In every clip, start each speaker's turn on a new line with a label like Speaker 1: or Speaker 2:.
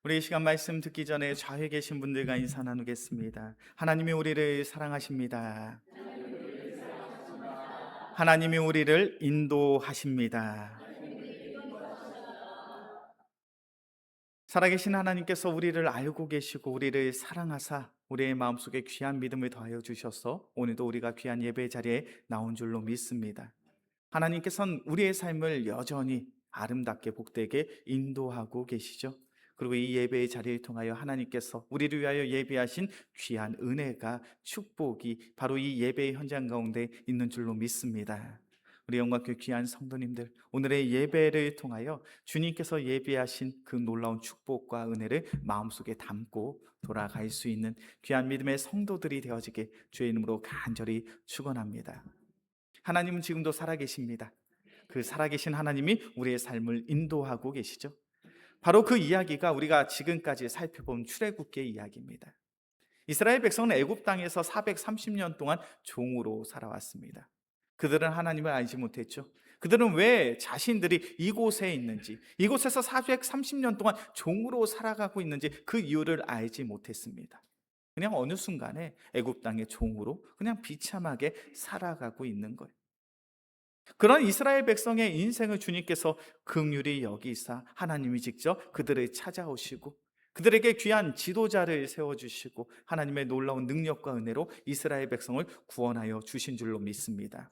Speaker 1: 우리 이 시간 말씀 듣기 전에 좌회에 계신 분들과 인사 나누겠습니다. 하나님이 우리를 사랑하십니다. 하나님이 우리를 인도하십니다. 살아계신 하나님께서 우리를 알고 계시고 우리를 사랑하사 우리의 마음속에 귀한 믿음을 더하여 주셔서 오늘도 우리가 귀한 예배 자리에 나온 줄로 믿습니다. 하나님께서는 우리의 삶을 여전히 아름답게 복되게 인도하고 계시죠. 그리고 이 예배의 자리를 통하여 하나님께서 우리를 위하여 예배하신 귀한 은혜가 축복이 바로 이 예배의 현장 가운데 있는 줄로 믿습니다. 우리 영광교회 귀한 성도님들, 오늘의 예배를 통하여 주님께서 예배하신 그 놀라운 축복과 은혜를 마음속에 담고 돌아갈 수 있는 귀한 믿음의 성도들이 되어지게 주의 이름으로 간절히 축원합니다. 하나님은 지금도 살아계십니다. 그 살아계신 하나님이 우리의 삶을 인도하고 계시죠. 바로 그 이야기가 우리가 지금까지 살펴본 출애굽기의 이야기입니다. 이스라엘 백성은 애굽 땅에서 430년 동안 종으로 살아왔습니다. 그들은 하나님을 알지 못했죠. 그들은 왜 자신들이 이곳에 있는지, 이곳에서 430년 동안 종으로 살아가고 있는지 그 이유를 알지 못했습니다. 그냥 어느 순간에 애굽 땅의 종으로 그냥 비참하게 살아가고 있는 거예요. 그런 이스라엘 백성의 인생을 주님께서 긍휼히 여기사 하나님이 직접 그들을 찾아오시고 그들에게 귀한 지도자를 세워주시고 하나님의 놀라운 능력과 은혜로 이스라엘 백성을 구원하여 주신 줄로 믿습니다.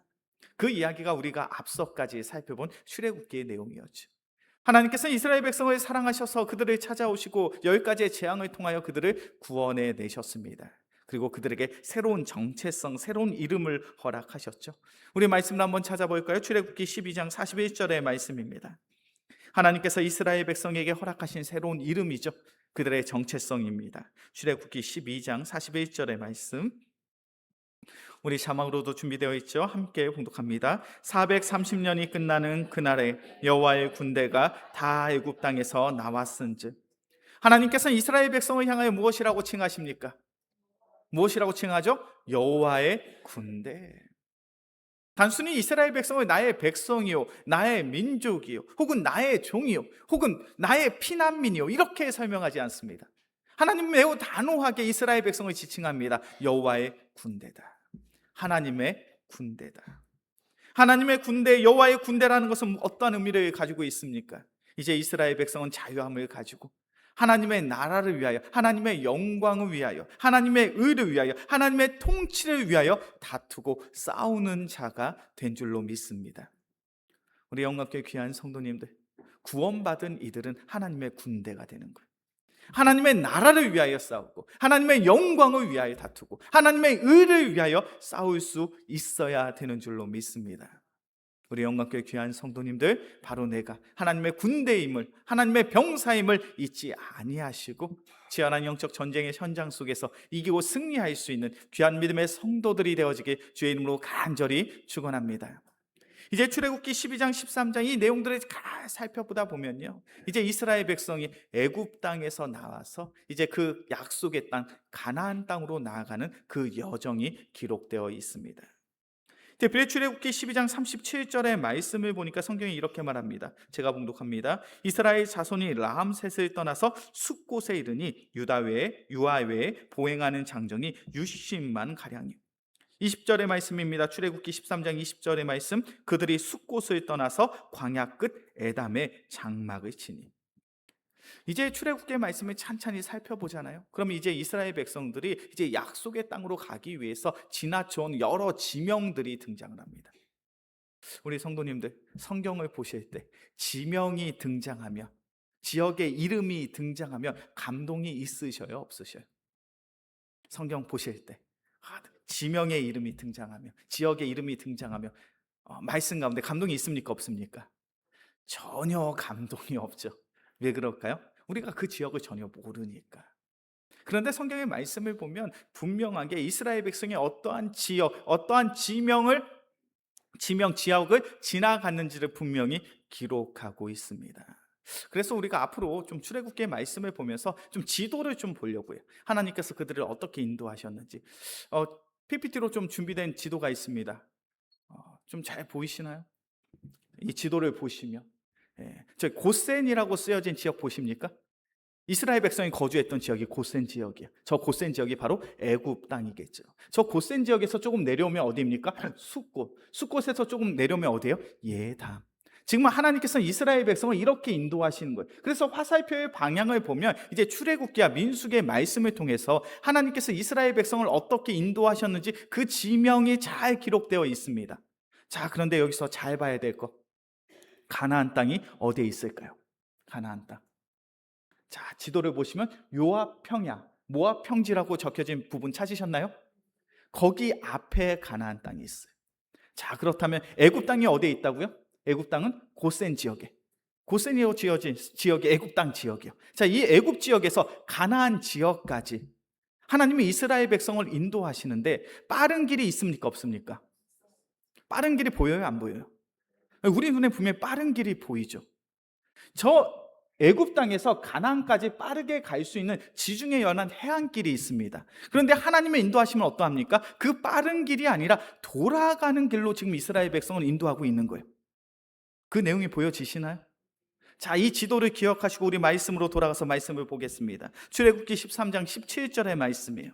Speaker 1: 그 이야기가 우리가 앞서까지 살펴본 출애굽기의 내용이었죠. 하나님께서 이스라엘 백성을 사랑하셔서 그들을 찾아오시고 10가지의 재앙을 통하여 그들을 구원해 내셨습니다. 그리고 그들에게 새로운 정체성, 새로운 이름을 허락하셨죠. 우리 말씀을 한번 찾아볼까요? 출애굽기 12장 41절의 말씀입니다. 하나님께서 이스라엘 백성에게 허락하신 새로운 이름이죠. 그들의 정체성입니다. 출애굽기 12장 41절의 말씀, 우리 자막으로도 준비되어 있죠. 함께 봉독합니다. 430년이 끝나는 그날에 여호와의 군대가 다 애굽 땅에서 나왔은즉. 하나님께서는 이스라엘 백성을 향하여 무엇이라고 칭하십니까? 무엇이라고 칭하죠? 여호와의 군대. 단순히 이스라엘 백성을 나의 백성이요, 나의 민족이요, 혹은 나의 종이요, 혹은 나의 피난민이요, 이렇게 설명하지 않습니다. 하나님은 매우 단호하게 이스라엘 백성을 지칭합니다. 여호와의 군대다. 하나님의 군대다. 하나님의 군대, 여호와의 군대라는 것은 어떤 의미를 가지고 있습니까? 이제 이스라엘 백성은 자유함을 가지고 하나님의 나라를 위하여, 하나님의 영광을 위하여, 하나님의 의를 위하여, 하나님의 통치를 위하여 다투고 싸우는 자가 된 줄로 믿습니다. 우리 영광교회 귀한 성도님들, 구원받은 이들은 하나님의 군대가 되는 거예요. 하나님의 나라를 위하여 싸우고 하나님의 영광을 위하여 다투고 하나님의 의를 위하여 싸울 수 있어야 되는 줄로 믿습니다. 우리 영광교회 귀한 성도님들, 바로 내가 하나님의 군대임을, 하나님의 병사임을 잊지 아니하시고 치열한 영적 전쟁의 현장 속에서 이기고 승리할 수 있는 귀한 믿음의 성도들이 되어지길 주의 이름으로 간절히 축원합니다. 이제 출애굽기 12장 13장 이 내용들을 잘 살펴보다 보면요, 이제 이스라엘 백성이 애굽 땅에서 나와서 이제 그 약속의 땅 가나안 땅으로 나아가는 그 여정이 기록되어 있습니다. 특별히 출애굽기 12장 37절의 말씀을 보니까 성경이 이렇게 말합니다. 제가 봉독합니다. 이스라엘 자손이 라암셋을 떠나서 숫곳에 이르니 유다 외에 유아 외에 보행하는 장정이 60만 가량이요. 20절의 말씀입니다. 출애굽기 13장 20절의 말씀, 그들이 숫곳을 떠나서 광야 끝 에담의 장막을 치니. 이제 출애굽기의 말씀을 찬찬히 살펴보잖아요. 그럼 이제 이스라엘 백성들이 이제 약속의 땅으로 가기 위해서 지나쳐온 여러 지명들이 등장을 합니다. 우리 성도님들, 성경을 보실 때 지명이 등장하면, 지역의 이름이 등장하면 감동이 있으셔요, 없으셔요? 성경 보실 때 지명의 이름이 등장하며 지역의 이름이 등장하며 말씀 가운데 감동이 있습니까, 없습니까? 전혀 감동이 없죠. 왜 그럴까요? 우리가 그 지역을 전혀 모르니까. 그런데 성경의 말씀을 보면 분명하게 이스라엘 백성이 어떠한 지역, 어떠한 지명 지역을 지나갔는지를 분명히 기록하고 있습니다. 그래서 우리가 앞으로 좀 출애굽기의 말씀을 보면서 좀 지도를 좀 보려고요. 하나님께서 그들을 어떻게 인도하셨는지. PPT로 좀 준비된 지도가 있습니다. 좀 잘 보이시나요? 이 지도를 보시면, 저 고센이라고 쓰여진 지역 보십니까? 이스라엘 백성이 거주했던 지역이 고센 지역이에요. 저 고센 지역이 바로 애굽 땅이겠죠. 저 고센 지역에서 조금 내려오면 어디입니까? 숫곳. 숫곳에서 조금 내려오면 어디예요? 예담. 지금 하나님께서 이스라엘 백성을 이렇게 인도하시는 거예요. 그래서 화살표의 방향을 보면 이제 출애굽기와 민수기의 말씀을 통해서 하나님께서 이스라엘 백성을 어떻게 인도하셨는지 그 지명이 잘 기록되어 있습니다. 자, 그런데 여기서 잘 봐야 될 거. 가나안 땅이 어디에 있을까요? 가나안 땅. 자, 지도를 보시면 요압 평야, 모압 평지라고 적혀진 부분 찾으셨나요? 거기 앞에 가나안 땅이 있어요. 자, 그렇다면 애굽 땅이 어디에 있다고요? 애굽 땅은 고센 지역에. 고센이요 지어진 지역이 애굽 땅 지역이요. 자, 이 애굽 지역에서 가나안 지역까지 하나님이 이스라엘 백성을 인도하시는데 빠른 길이 있습니까? 없습니까? 빠른 길이 보여요? 안 보여요? 우리 눈에 분명히 빠른 길이 보이죠. 저 애굽 땅에서 가나안까지 빠르게 갈 수 있는 지중해 연안 해안길이 있습니다. 그런데 하나님의 인도하심은 어떠합니까? 그 빠른 길이 아니라 돌아가는 길로 지금 이스라엘 백성을 인도하고 있는 거예요. 그 내용이 보여지시나요? 자, 이 지도를 기억하시고 우리 말씀으로 돌아가서 말씀을 보겠습니다. 출애굽기 13장 17절의 말씀이에요.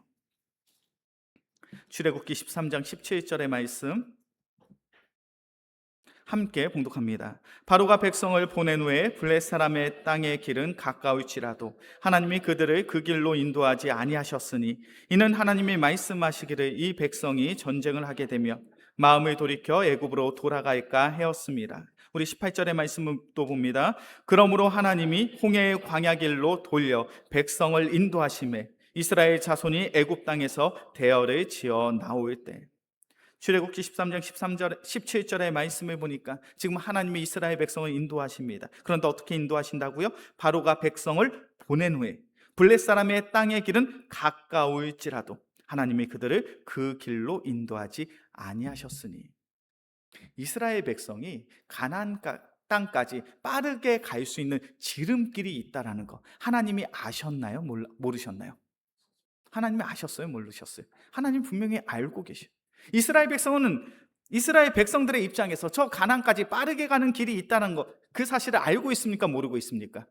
Speaker 1: 출애굽기 13장 17절의 말씀 함께 봉독합니다. 바로가 백성을 보낸 후에 블레 사람의 땅의 길은 가까울지라도 하나님이 그들을 그 길로 인도하지 아니하셨으니 이는 하나님이 말씀하시기를 이 백성이 전쟁을 하게 되며 마음을 돌이켜 애굽으로 돌아갈까 하였습니다. 우리 18절의 말씀을 또 봅니다. 그러므로 하나님이 홍해의 광야길로 돌려 백성을 인도하심에 이스라엘 자손이 애굽 땅에서 대열을 지어 나올 때. 출애굽기 13장 13절 17절의 말씀을 보니까 지금 하나님이 이스라엘 백성을 인도하십니다. 그런데 어떻게 인도하신다고요? 바로가 백성을 보낸 후에 블레 사람의 땅의 길은 가까울지라도 하나님이 그들을 그 길로 인도하지 아니하셨으니, 이스라엘 백성이 가나안 땅까지 빠르게 갈 수 있는 지름길이 있다라는 거 하나님이 아셨나요? 모르셨나요? 하나님이 아셨어요? 모르셨어요? 하나님 분명히 알고 계셔요. 이스라엘 백성들의 입장에서 저 가나안까지 빠르게 가는 길이 있다는 거, 그 사실을 알고 있습니까? 모르고 있습니까?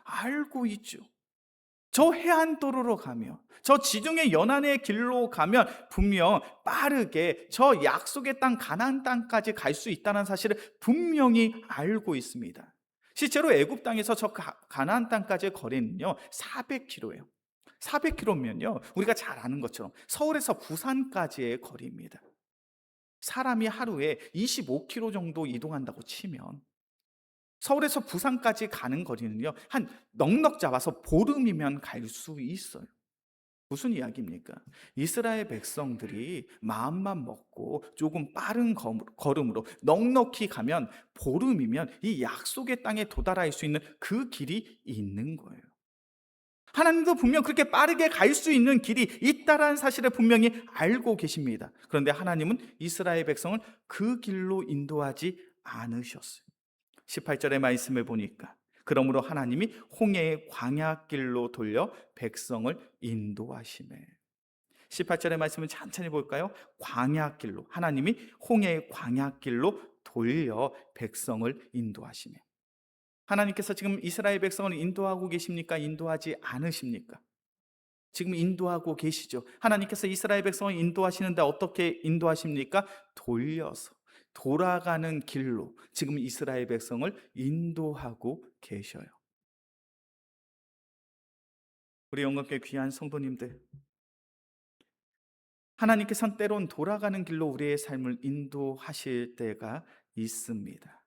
Speaker 1: 알고 있죠. 저 해안도로로 가면, 저 지중해 연안의 길로 가면 분명 빠르게 저 약속의 땅 가나안 땅까지 갈 수 있다는 사실을 분명히 알고 있습니다. 실제로 애굽 땅에서 저 가나안 땅까지의 거리는요 400km예요. 400km면요 우리가 잘 아는 것처럼 서울에서 부산까지의 거리입니다. 사람이 하루에 25km 정도 이동한다고 치면 서울에서 부산까지 가는 거리는요 한 넉넉 잡아서 보름이면 갈 수 있어요. 무슨 이야기입니까? 이스라엘 백성들이 마음만 먹고 조금 빠른 걸음으로 넉넉히 가면 보름이면 이 약속의 땅에 도달할 수 있는 그 길이 있는 거예요. 하나님도 분명 그렇게 빠르게 갈 수 있는 길이 있다라는 사실을 분명히 알고 계십니다. 그런데 하나님은 이스라엘 백성을 그 길로 인도하지 않으셨어요. 18절의 말씀을 보니까 그러므로 하나님이 홍해의 광야길로 돌려 백성을 인도하시매. 18절의 말씀을 천천히 볼까요? 광야길로, 하나님이 홍해의 광야길로 돌려 백성을 인도하시매. 하나님께서 지금 이스라엘 백성을 인도하고 계십니까? 인도하지 않으십니까? 지금 인도하고 계시죠. 하나님께서 이스라엘 백성을 인도하시는데 어떻게 인도하십니까? 돌려서, 돌아가는 길로 지금 이스라엘 백성을 인도하고 계셔요. 우리 영광께 귀한 성도님들, 하나님께서는 때론 돌아가는 길로 우리의 삶을 인도하실 때가 있습니다.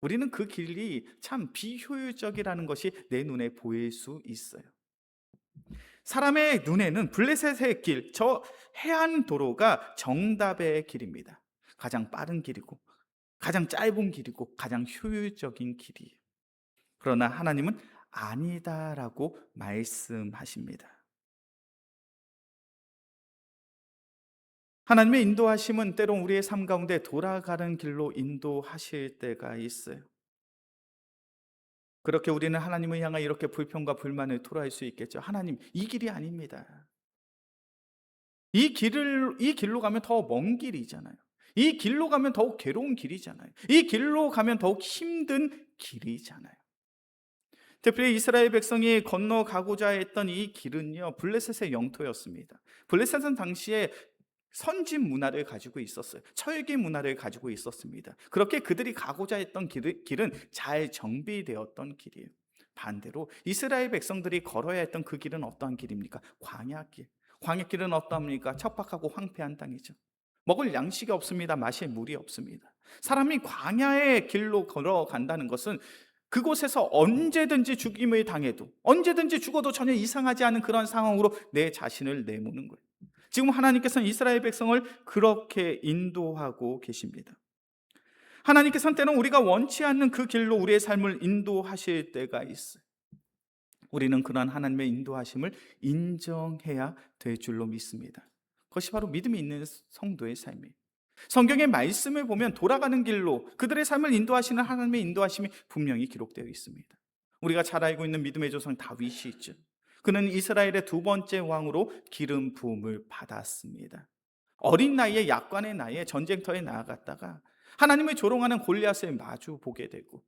Speaker 1: 우리는 그 길이 참 비효율적이라는 것이 내 눈에 보일 수 있어요. 사람의 눈에는 블레셋의 길, 저 해안 도로가 정답의 길입니다. 가장 빠른 길이고 가장 짧은 길이고 가장 효율적인 길이에요. 그러나 하나님은 아니다라고 말씀하십니다. 하나님의 인도하심은 때론 우리의 삶 가운데 돌아가는 길로 인도하실 때가 있어요. 그렇게 우리는 하나님을 향해 이렇게 불평과 불만을 토로할 수 있겠죠. 하나님, 이 길이 아닙니다. 이 길로 가면 더 먼 길이잖아요. 이 길로 가면 더욱 괴로운 길이잖아요. 이 길로 가면 더욱 힘든 길이잖아요. 특별히 이스라엘 백성이 건너가고자 했던 이 길은요, 블레셋의 영토였습니다. 블레셋은 당시에 선진 문화를 가지고 있었어요. 철기 문화를 가지고 있었습니다. 그렇게 그들이 가고자 했던 길은 잘 정비되었던 길이에요. 반대로 이스라엘 백성들이 걸어야 했던 그 길은 어떠한 길입니까? 광야길. 광야길은 어떠합니까? 척박하고 황폐한 땅이죠. 먹을 양식이 없습니다. 마실 물이 없습니다. 사람이 광야의 길로 걸어간다는 것은 그곳에서 언제든지 죽임을 당해도, 언제든지 죽어도 전혀 이상하지 않은 그런 상황으로 내 자신을 내모는 거예요. 지금 하나님께서는 이스라엘 백성을 그렇게 인도하고 계십니다. 하나님께서는 때는 우리가 원치 않는 그 길로 우리의 삶을 인도하실 때가 있어요. 우리는 그러한 하나님의 인도하심을 인정해야 될 줄로 믿습니다. 그것이 바로 믿음이 있는 성도의 삶이에요. 성경의 말씀을 보면 돌아가는 길로 그들의 삶을 인도하시는 하나님의 인도하심이 분명히 기록되어 있습니다. 우리가 잘 알고 있는 믿음의 조상 다윗이 있죠. 그는 이스라엘의 두 번째 왕으로 기름 부음을 받았습니다. 어린 나이에 약관의 나이에 전쟁터에 나아갔다가 하나님을 조롱하는 골리앗을 마주 보게 되고,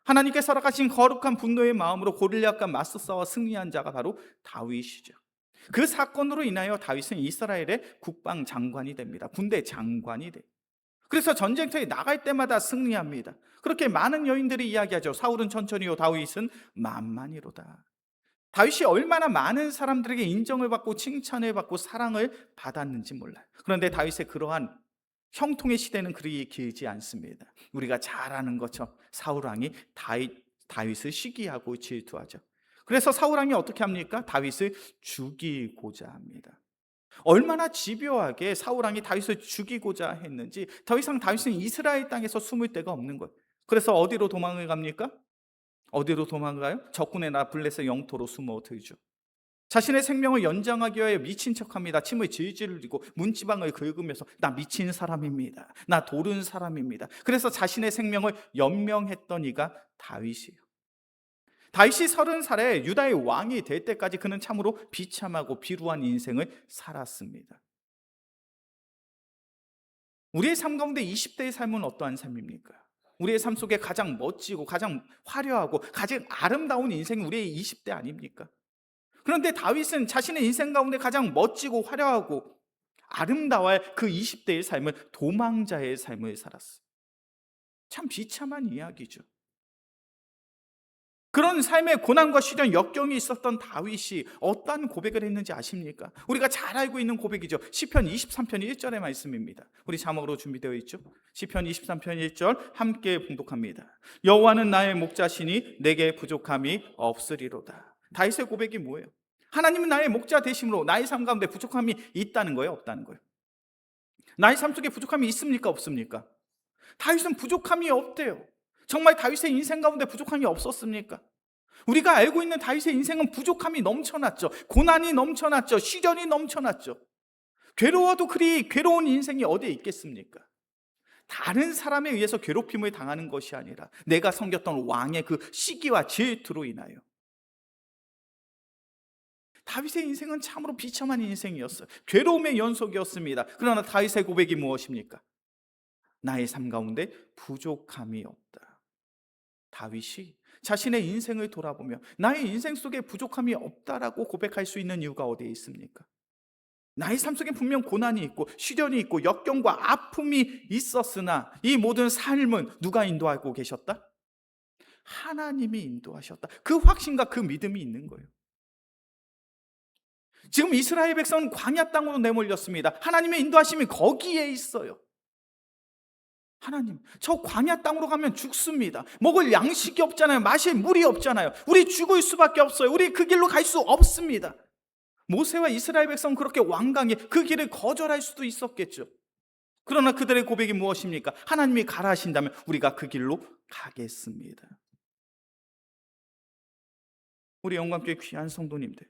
Speaker 1: 하나님께서 허락하신 거룩한 분노의 마음으로 골리앗과 맞서 싸워 승리한 자가 바로 다윗이죠. 그 사건으로 인하여 다윗은 이스라엘의 국방 장관이 됩니다. 군대 장관이 돼요. 그래서 전쟁터에 나갈 때마다 승리합니다. 그렇게 많은 여인들이 이야기하죠. 사울은 천천히요, 다윗은 만만히로다. 다윗이 얼마나 많은 사람들에게 인정을 받고 칭찬을 받고 사랑을 받았는지 몰라요. 그런데 다윗의 그러한 형통의 시대는 그리 길지 않습니다. 우리가 잘 아는 것처럼 사울 왕이 다윗을 시기하고 질투하죠. 그래서 사울 왕이 어떻게 합니까? 다윗을 죽이고자 합니다. 얼마나 집요하게 사울 왕이 다윗을 죽이고자 했는지 더 이상 다윗은 이스라엘 땅에서 숨을 데가 없는 거예요. 그래서 어디로 도망을 갑니까? 어디로 도망가요? 적군의 나라 블레셋 영토로 숨어들죠. 자신의 생명을 연장하기 위해 미친 척합니다. 침을 질질 흘리고 문지방을 긁으면서 나 미친 사람입니다. 나 도른 사람입니다. 그래서 자신의 생명을 연명했던 이가 다윗이에요. 다윗이 30살에 유다의 왕이 될 때까지 그는 참으로 비참하고 비루한 인생을 살았습니다. 우리의 삶 가운데 20대의 삶은 어떠한 삶입니까? 우리의 삶 속에 가장 멋지고 가장 화려하고 가장 아름다운 인생이 우리의 20대 아닙니까? 그런데 다윗은 자신의 인생 가운데 가장 멋지고 화려하고 아름다워할 그 20대의 삶을 도망자의 삶을 살았어요. 참 비참한 이야기죠. 그런 삶의 고난과 시련, 역경이 있었던 다윗이 어떠한 고백을 했는지 아십니까? 우리가 잘 알고 있는 고백이죠. 시편 23편 1절의 말씀입니다. 우리 자막으로 준비되어 있죠. 시편 23편 1절 함께 봉독합니다. 여호와는 나의 목자시니 내게 부족함이 없으리로다. 다윗의 고백이 뭐예요? 하나님은 나의 목자 되심으로 나의 삶 가운데 부족함이 있다는 거예요, 없다는 거예요? 나의 삶 속에 부족함이 있습니까, 없습니까? 다윗은 부족함이 없대요. 정말 다윗의 인생 가운데 부족함이 없었습니까? 우리가 알고 있는 다윗의 인생은 부족함이 넘쳐났죠. 고난이 넘쳐났죠. 시련이 넘쳐났죠. 괴로워도 그리 괴로운 인생이 어디에 있겠습니까? 다른 사람에 의해서 괴롭힘을 당하는 것이 아니라 내가 섬겼던 왕의 그 시기와 질투로 인하여. 다윗의 인생은 참으로 비참한 인생이었어요. 괴로움의 연속이었습니다. 그러나 다윗의 고백이 무엇입니까? 나의 삶 가운데 부족함이 없다. 다윗이 자신의 인생을 돌아보며 나의 인생 속에 부족함이 없다라고 고백할 수 있는 이유가 어디에 있습니까? 나의 삶 속에 분명 고난이 있고 시련이 있고 역경과 아픔이 있었으나 이 모든 삶은 누가 인도하고 계셨다? 하나님이 인도하셨다. 그 확신과 그 믿음이 있는 거예요. 지금 이스라엘 백성은 광야 땅으로 내몰렸습니다. 하나님의 인도하심이 거기에 있어요. 하나님, 저 광야 땅으로 가면 죽습니다. 먹을 양식이 없잖아요. 마실 물이 없잖아요. 우리 죽을 수밖에 없어요. 우리 그 길로 갈 수 없습니다. 모세와 이스라엘 백성은 그렇게 완강히 그 길을 거절할 수도 있었겠죠. 그러나 그들의 고백이 무엇입니까? 하나님이 가라 하신다면 우리가 그 길로 가겠습니다. 우리 영광교회 귀한 성도님들,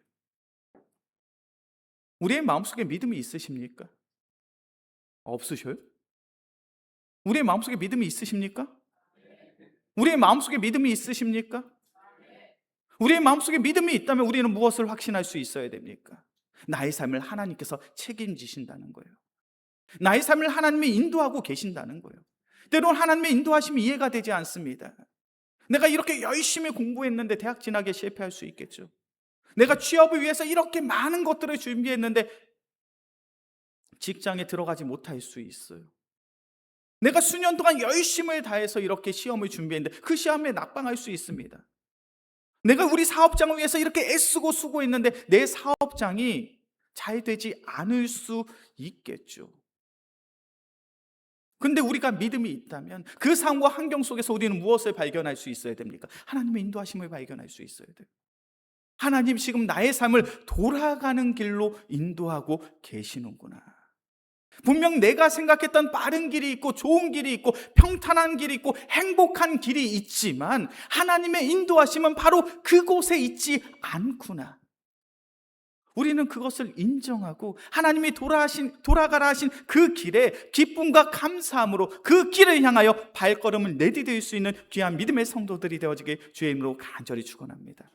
Speaker 1: 우리의 마음속에 믿음이 있으십니까? 없으셔요? 우리의 마음속에 믿음이 있으십니까? 우리의 마음속에 믿음이 있으십니까? 우리의 마음속에 믿음이 있다면 우리는 무엇을 확신할 수 있어야 됩니까? 나의 삶을 하나님께서 책임지신다는 거예요. 나의 삶을 하나님이 인도하고 계신다는 거예요. 때로는 하나님의 인도하심이 이해가 되지 않습니다. 내가 이렇게 열심히 공부했는데 대학 진학에 실패할 수 있겠죠. 내가 취업을 위해서 이렇게 많은 것들을 준비했는데 직장에 들어가지 못할 수 있어요. 내가 수년 동안 열심을 다해서 이렇게 시험을 준비했는데 그 시험에 낙방할 수 있습니다. 내가 우리 사업장을 위해서 이렇게 애쓰고 수고했는데 내 사업장이 잘 되지 않을 수 있겠죠. 근데 우리가 믿음이 있다면 그 상황과 환경 속에서 우리는 무엇을 발견할 수 있어야 됩니까? 하나님의 인도하심을 발견할 수 있어야 돼요. 하나님 지금 나의 삶을 돌아가는 길로 인도하고 계시는구나. 분명 내가 생각했던 빠른 길이 있고 좋은 길이 있고 평탄한 길이 있고 행복한 길이 있지만 하나님의 인도하심은 바로 그곳에 있지 않구나. 우리는 그것을 인정하고 하나님이 돌아가라 하신 그 길에 기쁨과 감사함으로 그 길을 향하여 발걸음을 내디딜 수 있는 귀한 믿음의 성도들이 되어지길 주의 이름으로 간절히 축원합니다.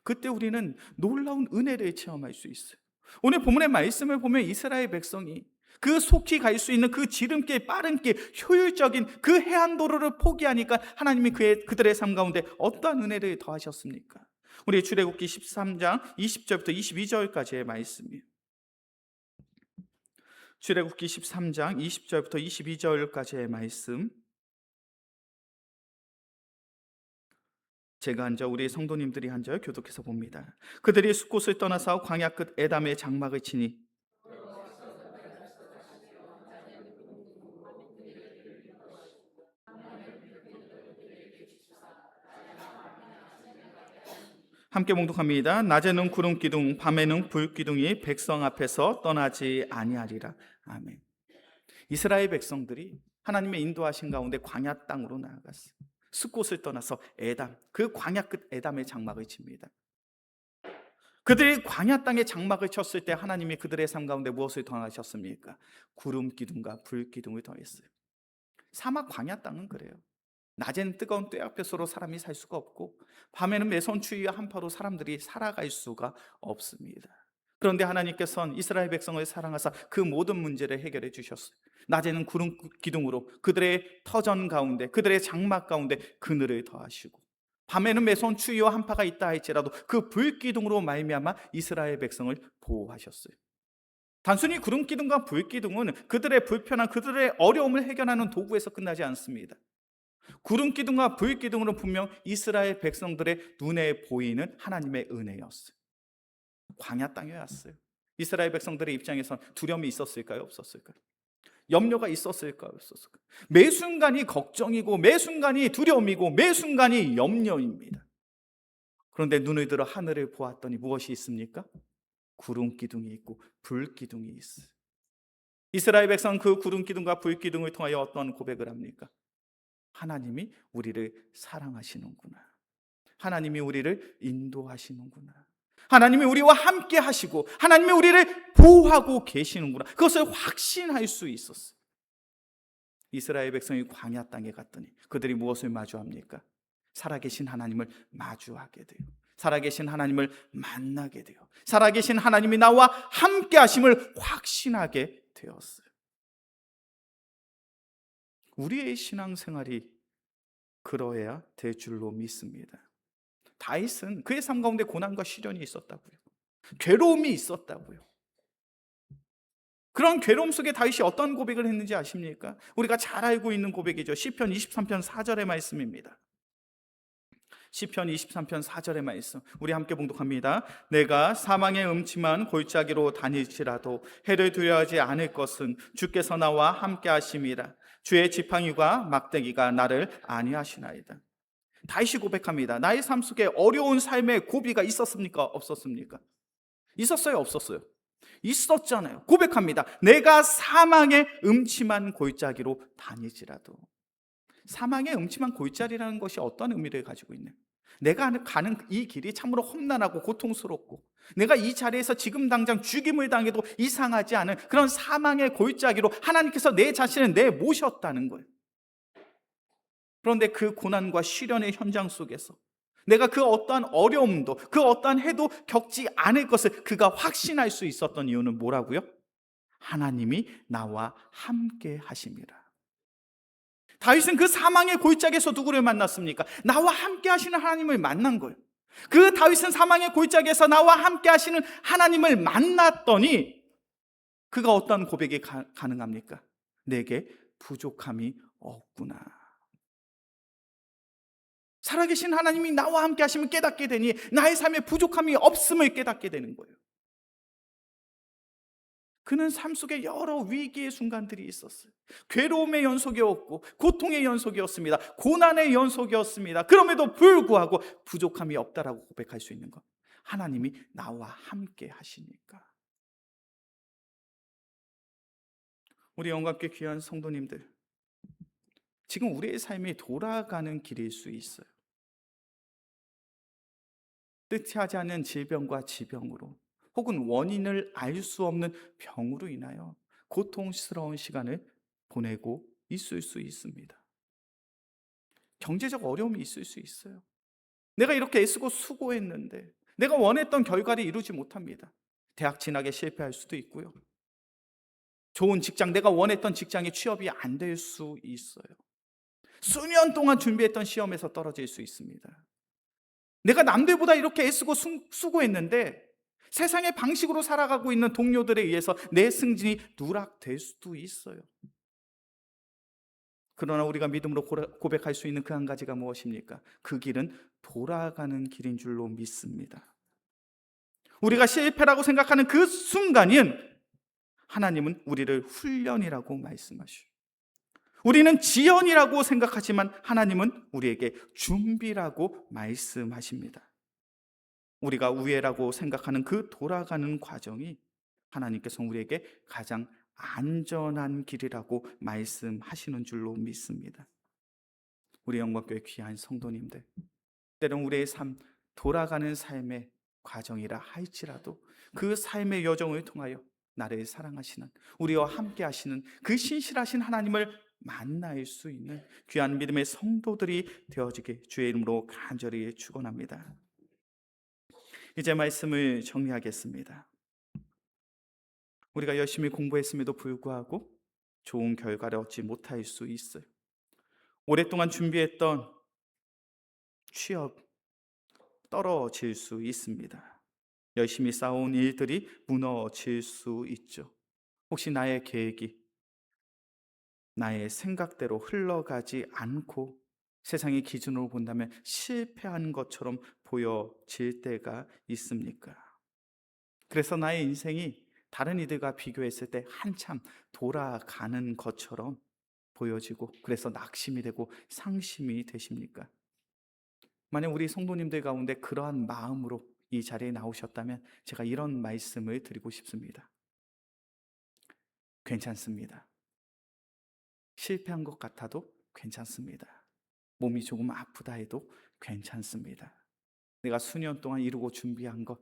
Speaker 1: 그때 우리는 놀라운 은혜를 체험할 수 있어요. 오늘 본문의 말씀을 보면 이스라엘 백성이 그 속히 갈 수 있는 그 지름길, 빠른 길, 효율적인 그 해안도로를 포기하니까 하나님이 그들의 삶 가운데 어떠한 은혜를 더하셨습니까? 우리 출애굽기 13장 20절부터 22절까지의 말씀이에요. 출애굽기 13장 20절부터 22절까지의 말씀, 제가 한 절, 우리 성도님들이 한 절 교독해서 봅니다. 그들이 숫곳을 떠나서 광야 끝 에담의 장막을 치니 함께 봉독합니다. 낮에는 구름 기둥, 밤에는 불 기둥이 백성 앞에서 떠나지 아니하리라. 아멘. 이스라엘 백성들이 하나님의 인도하신 가운데 광야 땅으로 나아갔어요. 숫곳을 떠나서 에담, 그 광야 끝 에담의 장막을 칩니다. 그들이 광야 땅에 장막을 쳤을 때 하나님이 그들의 삶 가운데 무엇을 더하셨습니까? 구름 기둥과 불 기둥을 더했어요. 사막 광야 땅은 그래요. 낮엔 뜨거운 떼약볕으로 사람이 살 수가 없고 밤에는 매서운 추위와 한파로 사람들이 살아갈 수가 없습니다. 그런데 하나님께서는 이스라엘 백성을 사랑하사 그 모든 문제를 해결해 주셨어요. 낮에는 구름 기둥으로 그들의 터전 가운데, 그들의 장막 가운데 그늘을 더하시고, 밤에는 매서운 추위와 한파가 있다 할지라도 그 불 기둥으로 말미암아 이스라엘 백성을 보호하셨어요. 단순히 구름 기둥과 불 기둥은 그들의 불편한, 그들의 어려움을 해결하는 도구에서 끝나지 않습니다. 구름 기둥과 불 기둥으로 분명 이스라엘 백성들의 눈에 보이는 하나님의 은혜였어요. 광야 땅에 왔어요. 이스라엘 백성들의 입장에선 두려움이 있었을까요? 없었을까요? 염려가 있었을까요? 없었을까요? 매 순간이 걱정이고 매 순간이 두려움이고 매 순간이 염려입니다. 그런데 눈을 들어 하늘을 보았더니 무엇이 있습니까? 구름 기둥이 있고 불 기둥이 있어요. 이스라엘 백성은 그 구름 기둥과 불 기둥을 통하여 어떤 고백을 합니까? 하나님이 우리를 사랑하시는구나. 하나님이 우리를 인도하시는구나. 하나님이 우리와 함께 하시고 하나님이 우리를 보호하고 계시는구나. 그것을 확신할 수 있었어요. 이스라엘 백성이 광야 땅에 갔더니 그들이 무엇을 마주합니까? 살아계신 하나님을 마주하게 돼요. 살아계신 하나님을 만나게 돼요. 살아계신 하나님이 나와 함께 하심을 확신하게 되었어요. 우리의 신앙생활이 그러해야 될 줄로 믿습니다. 다윗은 그의 삶 가운데 고난과 시련이 있었다고요. 괴로움이 있었다고요. 그런 괴로움 속에 다윗이 어떤 고백을 했는지 아십니까? 우리가 잘 알고 있는 고백이죠. 시편 23편 4절의 말씀입니다. 시편 23편 4절의 말씀, 우리 함께 봉독합니다. 내가 사망의 음침한 골짜기로 다닐지라도 해를 두려워하지 않을 것은 주께서 나와 함께 하심이라. 주의 지팡이와 막대기가 나를 안위하시나이다. 다윗이 고백합니다. 나의 삶 속에 어려운 삶의 고비가 있었습니까? 없었습니까? 있었어요? 없었어요? 있었잖아요. 고백합니다. 내가 사망의 음침한 골짜기로 다니지라도. 사망의 음침한 골짜기라는 것이 어떤 의미를 가지고 있나요? 내가 가는 이 길이 참으로 험난하고 고통스럽고 내가 이 자리에서 지금 당장 죽임을 당해도 이상하지 않은 그런 사망의 골짜기로 하나님께서 내 자신을 내모셨다는 거예요. 그런데 그 고난과 시련의 현장 속에서 내가 그 어떠한 어려움도 그 어떠한 해도 겪지 않을 것을 그가 확신할 수 있었던 이유는 뭐라고요? 하나님이 나와 함께 하심이라. 다윗은 그 사망의 골짜기에서 누구를 만났습니까? 나와 함께 하시는 하나님을 만난 거예요. 그 다윗은 사망의 골짜기에서 나와 함께 하시는 하나님을 만났더니 그가 어떤 고백이 가능합니까? 내게 부족함이 없구나. 살아계신 하나님이 나와 함께 하시면 깨닫게 되니 나의 삶에 부족함이 없음을 깨닫게 되는 거예요. 그는 삶 속에 여러 위기의 순간들이 있었어요. 괴로움의 연속이었고 고통의 연속이었습니다. 고난의 연속이었습니다. 그럼에도 불구하고 부족함이 없다라고 고백할 수 있는 것, 하나님이 나와 함께 하시니까. 우리 영광께 귀한 성도님들, 지금 우리의 삶이 돌아가는 길일 수 있어요. 뜻하지 않은 질병과 지병으로, 혹은 원인을 알 수 없는 병으로 인하여 고통스러운 시간을 보내고 있을 수 있습니다. 경제적 어려움이 있을 수 있어요. 내가 이렇게 애쓰고 수고했는데 내가 원했던 결과를 이루지 못합니다. 대학 진학에 실패할 수도 있고요. 좋은 직장, 내가 원했던 직장에 취업이 안 될 수 있어요. 수년 동안 준비했던 시험에서 떨어질 수 있습니다. 내가 남들보다 이렇게 애쓰고 수고했는데 세상의 방식으로 살아가고 있는 동료들에 의해서 내 승진이 누락될 수도 있어요. 그러나 우리가 믿음으로 고백할 수 있는 그 한 가지가 무엇입니까? 그 길은 돌아가는 길인 줄로 믿습니다. 우리가 실패라고 생각하는 그 순간은 하나님은 우리를 훈련이라고 말씀하시오. 우리는 지연이라고 생각하지만 하나님은 우리에게 준비라고 말씀하십니다. 우리가 우회라고 생각하는 그 돌아가는 과정이 하나님께서 우리에게 가장 안전한 길이라고 말씀하시는 줄로 믿습니다. 우리 영광교회 귀한 성도님들, 때론 우리의 삶, 돌아가는 삶의 과정이라 할지라도 그 삶의 여정을 통하여 나를 사랑하시는, 우리와 함께 하시는 그 신실하신 하나님을 만날 수 있는 귀한 믿음의 성도들이 되어지게 주의 이름으로 간절히 축원합니다. 이제 말씀을 정리하겠습니다. 우리가 열심히 공부했음에도 불구하고 좋은 결과를 얻지 못할 수 있어요. 오랫동안 준비했던 취업 떨어질 수 있습니다. 열심히 쌓아온 일들이 무너질 수 있죠. 혹시 나의 계획이 나의 생각대로 흘러가지 않고 세상의 기준으로 본다면 실패한 것처럼 보여질 때가 있습니까? 그래서 나의 인생이 다른 이들과 비교했을 때 한참 돌아가는 것처럼 보여지고, 그래서 낙심이 되고 상심이 되십니까? 만약 우리 성도님들 가운데 그러한 마음으로 이 자리에 나오셨다면 제가 이런 말씀을 드리고 싶습니다. 괜찮습니다. 실패한 것 같아도 괜찮습니다. 몸이 조금 아프다 해도 괜찮습니다. 내가 수년 동안 이루고 준비한 것,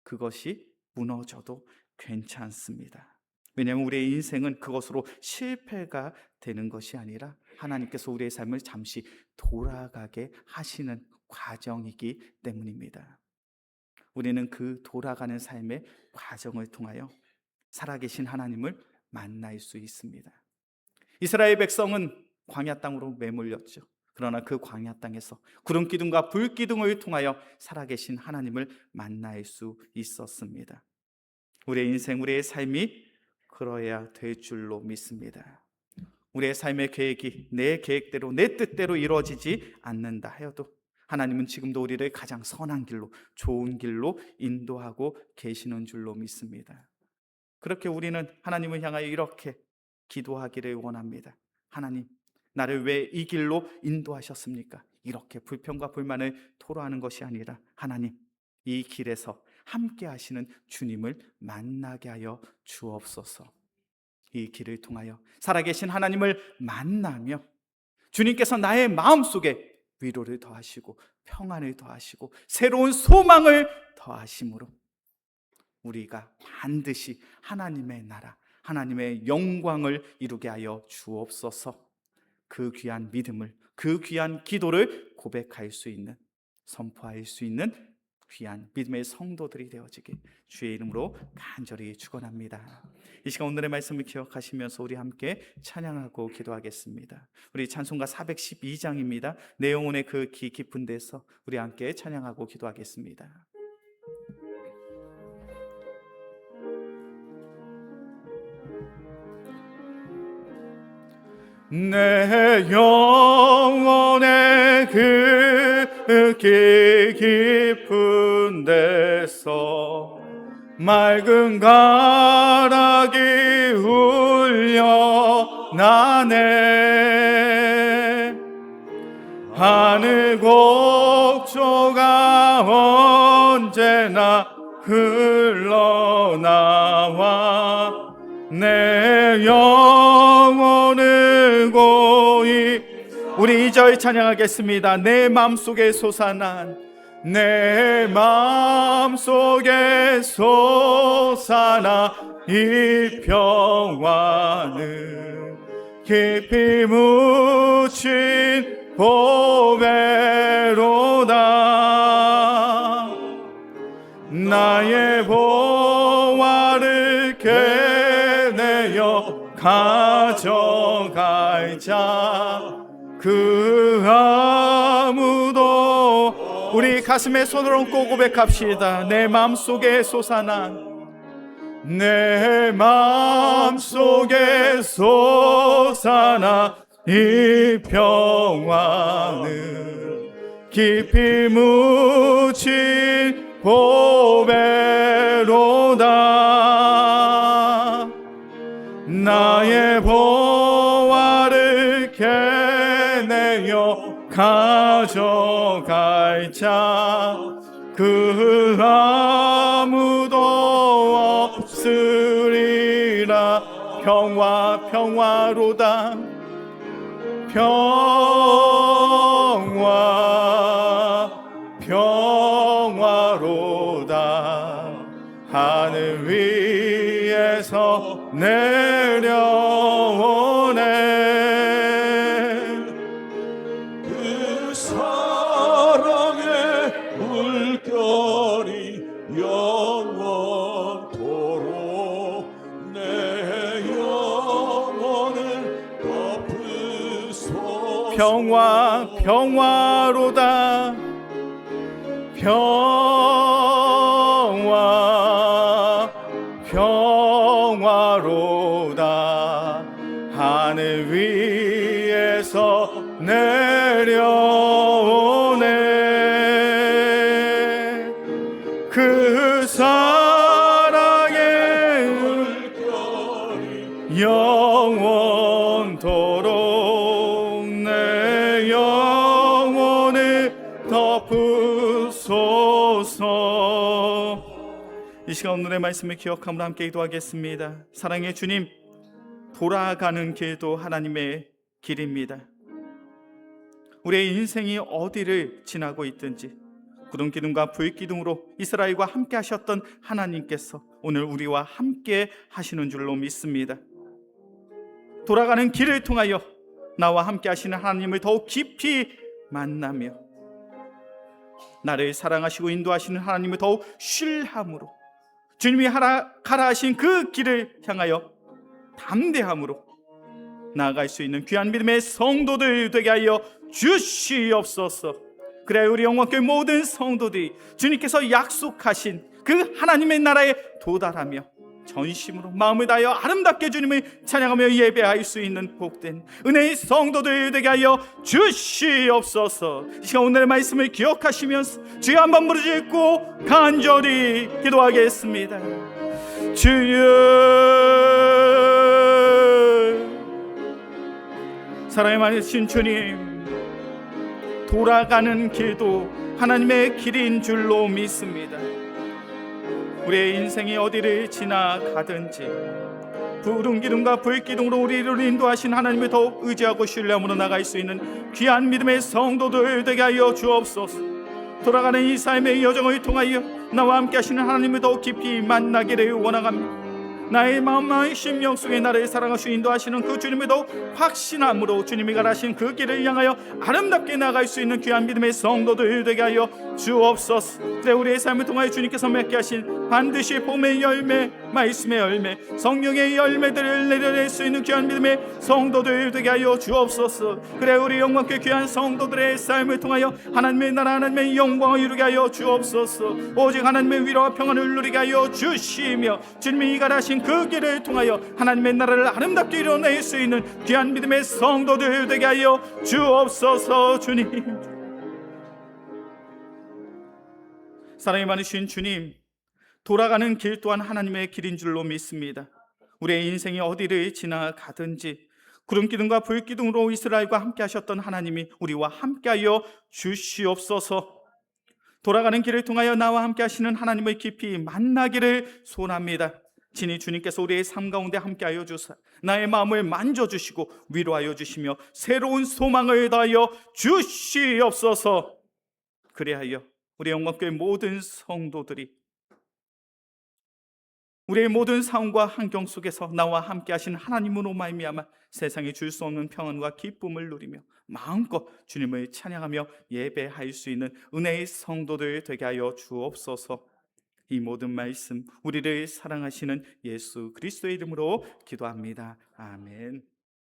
Speaker 1: 그것이 무너져도 괜찮습니다. 왜냐하면 우리의 인생은 그것으로 실패가 되는 것이 아니라 하나님께서 우리의 삶을 잠시 돌아가게 하시는 과정이기 때문입니다. 우리는 그 돌아가는 삶의 과정을 통하여 살아계신 하나님을 만날 수 있습니다. 이스라엘 백성은 광야 땅으로 매몰렸죠. 그러나 그 광야 땅에서 구름 기둥과 불 기둥을 통하여 살아계신 하나님을 만날 수 있었습니다. 우리의 인생, 우리의 삶이 그러해야 될 줄로 믿습니다. 우리의 삶의 계획이 내 계획대로, 내 뜻대로 이루어지지 않는다 하여도 하나님은 지금도 우리를 가장 선한 길로, 좋은 길로 인도하고 계시는 줄로 믿습니다. 그렇게 우리는 하나님을 향하여 이렇게 기도하기를 원합니다. 하나님, 나를 왜 이 길로 인도하셨습니까? 이렇게 불평과 불만을 토로하는 것이 아니라 하나님, 이 길에서 함께 하시는 주님을 만나게 하여 주옵소서. 이 길을 통하여 살아계신 하나님을 만나며 주님께서 나의 마음속에 위로를 더하시고 평안을 더하시고 새로운 소망을 더하심으로 우리가 반드시 하나님의 나라, 하나님의 영광을 이루게 하여 주옵소서. 그 귀한 믿음을, 그 귀한 기도를 고백할 수 있는, 선포할 수 있는 귀한 믿음의 성도들이 되어지기 주의 이름으로 간절히 축원합니다. 이 시간 오늘의 말씀을 기억하시면서 우리 함께 찬양하고 기도하겠습니다. 우리 찬송가 412장입니다. 내 영혼의 그 깊은 데서 우리 함께 찬양하고 기도하겠습니다. 내 영혼의 그 깊은 데서 맑은 가락이 울려나네. 하늘 곡조가 언제나 흘러나와 내 영혼을 고이 우리 2절 찬양하겠습니다. 내 마음속에 솟아난 내 마음속에 솟아나 이 평화는 깊이 묻힌 보배로다. 나의 보화를 캐내어 가져갈 자 그 아무도 우리 가슴에 손을 얹고 고백합시다. 내 마음속에 솟아난 내 마음속에 솟아나 이 평화는 깊이 묻힌 보배로다. 나의 보화를 캐내어 가져갈 자 그 아무도 없으리라. 평화로다. 평화로다. 하늘 위에서 내려오네.
Speaker 2: 그 사랑의 물결이 영원토록 내 영혼을 덮으소서.
Speaker 1: 평화로다. 평화로다. 하늘 위에서 내려오네. 그 사랑의 물결이 영원토록 내 영혼을 덮으소서. 이 시간 오늘의 말씀을 기억함으로 함께 기도하겠습니다. 사랑의 주님, 돌아가는 길도 하나님의 길입니다. 우리의 인생이 어디를 지나고 있든지 구름 기둥과 불 기둥으로 이스라엘과 함께 하셨던 하나님께서 오늘 우리와 함께 하시는 줄로 믿습니다. 돌아가는 길을 통하여 나와 함께 하시는 하나님을 더욱 깊이 만나며 나를 사랑하시고 인도하시는 하나님을 더욱 신뢰함으로 주님이 가라 하신 그 길을 향하여 담대함으로 나아갈 수 있는 귀한 믿음의 성도들 되게 하여 주시옵소서. 그래 우리 영광교회 모든 성도들이 주님께서 약속하신 그 하나님의 나라에 도달하며 전심으로 마음을 다하여 아름답게 주님을 찬양하며 예배할 수 있는 복된 은혜의 성도들 되게 하여 주시옵소서. 이 시간 오늘의 말씀을 기억하시면서 주여 한번 부르짖고 간절히 기도하겠습니다. 주여, 사랑의 많으신 주님, 돌아가는 길도 하나님의 길인 줄로 믿습니다. 우리의 인생이 어디를 지나가든지 푸른 기둥과 불 기둥으로 우리를 인도하신 하나님을 더욱 의지하고 신뢰함으로 나갈 수 있는 귀한 믿음의 성도들 되게 하여 주옵소서. 돌아가는 이 삶의 여정을 통하여 나와 함께 하시는 하나님을 더욱 깊이 만나기를 원합니다. 나의 마음 나의 심령 속에 나를 사랑하시고 인도하시는 그 주님을 더욱 확신함으로 주님이 가라신 그 길을 향하여 아름답게 나아갈 수 있는 귀한 믿음의 성도들 되게 하여 주옵소서. 그래 우리의 삶을 통하여 주님께서 맺게 하신 반드시 봄의 열매, 말씀의 열매, 성령의 열매들을 내려낼 수 있는 귀한 믿음의 성도들 되게 하여 주옵소서. 그래 우리 영광께 귀한 성도들의 삶을 통하여 하나님의 나라 하나님의 영광을 이루게 하여 주옵소서. 오직 하나님의 위로와 평안을 누리게 하여 주시며 주님이 가라신 그 길을 통하여 하나님의 나라를 아름답게 이뤄낼 수 있는 귀한 믿음의 성도들 되게 하여 주옵소서. 주님, 사랑이 많으신 주님, 돌아가는 길 또한 하나님의 길인 줄로 믿습니다. 우리의 인생이 어디를 지나가든지 구름기둥과 불기둥으로 이스라엘과 함께 하셨던 하나님이 우리와 함께하여 주시옵소서. 돌아가는 길을 통하여 나와 함께 하시는 하나님을 깊이 만나기를 소원합니다. 친히 주님께서 우리의 삶 가운데 함께하여 주사 나의 마음을 만져주시고 위로하여 주시며 새로운 소망을 다하여 주시옵소서. 그리하여 우리 영광교회 모든 성도들이 우리의 모든 상황과 환경 속에서 나와 함께 하신 하나님으로 말미암아 세상에 줄 수 없는 평안과 기쁨을 누리며 마음껏 주님을 찬양하며 예배할 수 있는 은혜의 성도들 되게 하여 주옵소서. 이 모든 말씀 우리를 사랑하시는 예수 그리스도의 이름으로 기도합니다. 아멘.